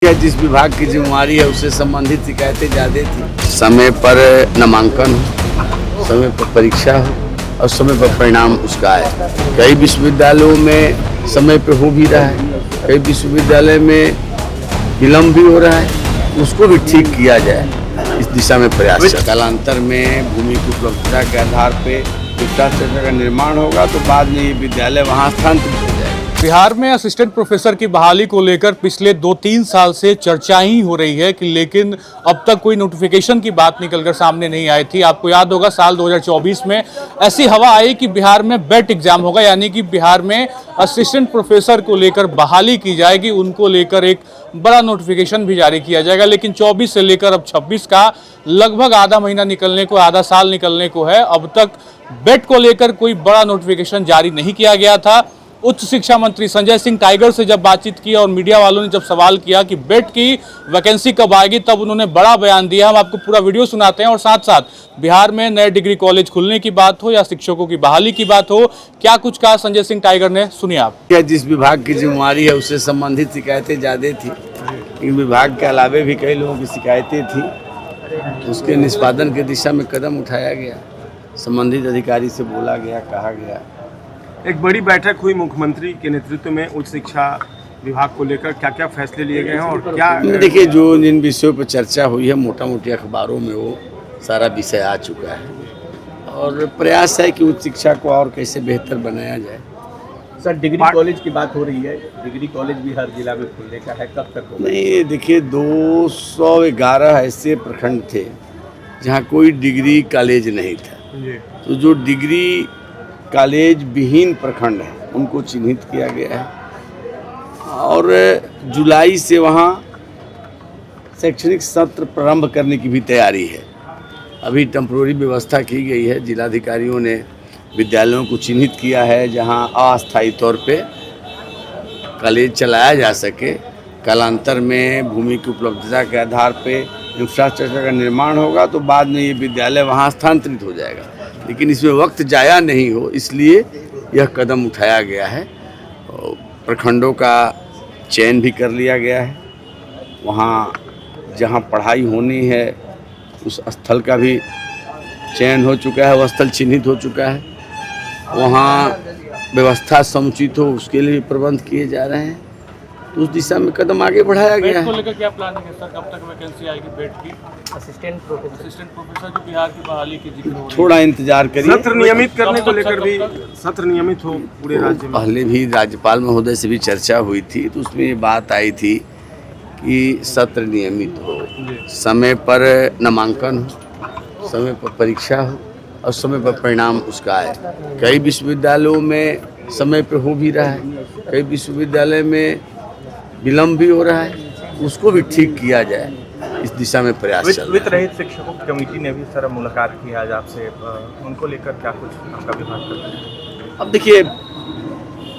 जिस विभाग की जिम्मेदारी है उससे संबंधित शिकायतें ज़्यादा थी। समय पर नामांकन हो, समय पर परीक्षा हो और समय पर परिणाम उसका आए। कई विश्वविद्यालयों में समय पर हो भी रहा है, कई विश्वविद्यालय में विलम्ब भी हो रहा है, उसको भी ठीक किया जाए, इस दिशा में प्रयास है। कालांतर में भूमि की उपलब्धता के आधार पर इंफ्रास्ट्रक्चर का निर्माण होगा तो बाद में ये विद्यालय वहाँ स्थानांतरित हो जाएगा। बिहार में असिस्टेंट प्रोफेसर की बहाली को लेकर पिछले 2-3 साल से चर्चा ही हो रही है कि लेकिन अब तक कोई नोटिफिकेशन की बात निकलकर सामने नहीं आई थी। आपको याद होगा साल 2024 में ऐसी हवा आई कि बिहार में बेट एग्जाम होगा, यानी कि बिहार में असिस्टेंट प्रोफेसर को लेकर बहाली की जाएगी, उनको लेकर एक बड़ा नोटिफिकेशन भी जारी किया जाएगा। लेकिन 24 से लेकर अब 26 का लगभग आधा महीना निकलने को, आधा साल निकलने को है, अब तक बेट को लेकर कोई बड़ा नोटिफिकेशन जारी नहीं किया गया था। उच्च शिक्षा मंत्री संजय सिंह टाइगर से जब बातचीत की और मीडिया वालों ने जब सवाल किया कि बेट की वैकेंसी कब आएगी, तब उन्होंने बड़ा बयान दिया। हम आपको पूरा वीडियो सुनाते हैं और साथ साथ बिहार में नए डिग्री कॉलेज खुलने की बात हो या शिक्षकों की बहाली की बात हो, क्या कुछ कहा संजय सिंह टाइगर ने, सुनिए आप। जिस विभाग की जिम्मेदारी है उससे संबंधित शिकायतें ज़्यादा थी, इन विभाग के अलावे भी कई लोगों की शिकायतें थी, उसके निष्पादन की दिशा में कदम उठाया गया, संबंधित अधिकारी से बोला गया, कहा गया। एक बड़ी बैठक हुई मुख्यमंत्री के नेतृत्व में उच्च शिक्षा विभाग को लेकर, क्या क्या फैसले लिए गए हैं और क्या? देखिए, जो जिन विषयों पर चर्चा हुई है मोटा मोटी अखबारों में वो सारा विषय आ चुका है और प्रयास है कि उच्च शिक्षा को और कैसे बेहतर बनाया जाए। सर, डिग्री कॉलेज की बात हो रही है, डिग्री कॉलेज भी हर जिला में खुलने का है, कब तक होगा? नहीं, देखिए 211 ऐसे प्रखंड थे जहाँ कोई डिग्री कॉलेज नहीं था, तो जो डिग्री कॉलेज विहीन प्रखंड है उनको चिन्हित किया गया है और जुलाई से वहाँ शैक्षणिक सत्र प्रारंभ करने की भी तैयारी है। अभी टेम्पोररी व्यवस्था की गई है, जिलाधिकारियों ने विद्यालयों को चिन्हित किया है जहाँ अस्थायी तौर पे कॉलेज चलाया जा सके। कालांतर में भूमि की उपलब्धता के आधार पे इंफ्रास्ट्रक्चर का निर्माण होगा तो बाद में ये विद्यालय वहाँ स्थानांतरित हो जाएगा, लेकिन इसमें वक्त जाया नहीं हो इसलिए यह कदम उठाया गया है। प्रखंडों का चयन भी कर लिया गया है, वहाँ जहाँ पढ़ाई होनी है उस स्थल का भी चयन हो चुका है, वह स्थल चिन्हित हो चुका है, वहाँ व्यवस्था समुचित हो उसके लिए प्रबंध किए जा रहे हैं, तो उस दिशा में कदम आगे बढ़ाया गया है। बेट को लेकर क्या प्लानिंग है सर, कब तक वैकेंसी आएगी बेट की? असिस्टेंट प्रोफेसर जो बिहार की बहाली की जिक्र हो रही है, थोड़ा इंतजार करिए। सत्र नियमित करने को लेकर भी सत्र नियमित हो पूरे राज्य में। पहले भी राज्यपाल महोदय से भी चर्चा हुई थी, तो उसमें ये बात आई थी कि सत्र नियमित हो, समय पर नामांकन हो, समय पर परीक्षा हो और समय पर परिणाम उसका आए। कई विश्वविद्यालयों में समय पर हो भी रहा है, कई विश्वविद्यालय में विलम्ब भी हो रहा है, उसको भी ठीक किया जाए, इस दिशा में प्रयास चल रहा है। वित्त रहित शिक्षकों की कमेटी ने भी सर मुलाकात की आज आपसे, उनको लेकर क्या कुछ आपका विभाग करता है? अब देखिए,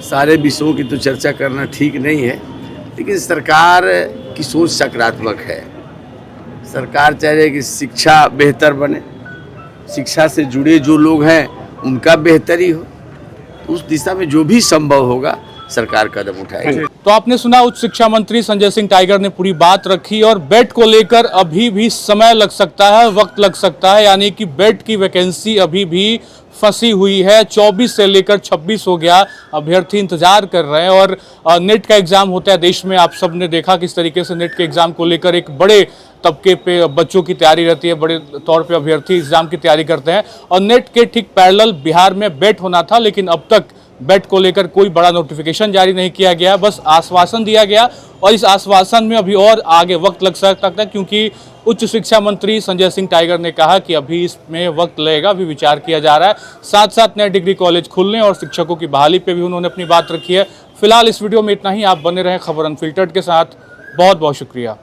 सारे विषयों की तो चर्चा करना ठीक नहीं है, लेकिन सरकार की सोच सकारात्मक है। सरकार चाह रही है कि शिक्षा बेहतर बने, शिक्षा से जुड़े जो लोग हैं उनका बेहतरी हो, तो उस दिशा में जो भी संभव होगा सरकार कदम उठाएगी। तो आपने सुना उच्च शिक्षा मंत्री संजय सिंह टाइगर ने पूरी बात रखी और बेट को लेकर अभी भी समय लग सकता है, वक्त लग सकता है, यानी कि बेट की वैकेंसी अभी भी फंसी हुई है। 24 से लेकर 26 हो गया, अभ्यर्थी इंतजार कर रहे हैं और नेट का एग्जाम होता है देश में, आप सब ने देखा किस तरीके से नेट के एग्जाम को लेकर एक बड़े तबके पे बच्चों की तैयारी रहती है, बड़े तौर पे अभ्यर्थी एग्जाम की तैयारी करते हैं और नेट के ठीक पैरेलल बिहार में बेट होना था, लेकिन अब तक बेट को लेकर कोई बड़ा नोटिफिकेशन जारी नहीं किया गया, बस आश्वासन दिया गया और इस आश्वासन में अभी और आगे वक्त लग सकता है, क्योंकि उच्च शिक्षा मंत्री संजय सिंह टाइगर ने कहा कि अभी इसमें वक्त लगेगा, अभी विचार किया जा रहा है। साथ साथ नए डिग्री कॉलेज खुलने और शिक्षकों की बहाली पे भी उन्होंने अपनी बात रखी है। फिलहाल इस वीडियो में इतना ही। आप बने रहें खबर अनफिल्टर्ड के साथ। बहुत बहुत शुक्रिया।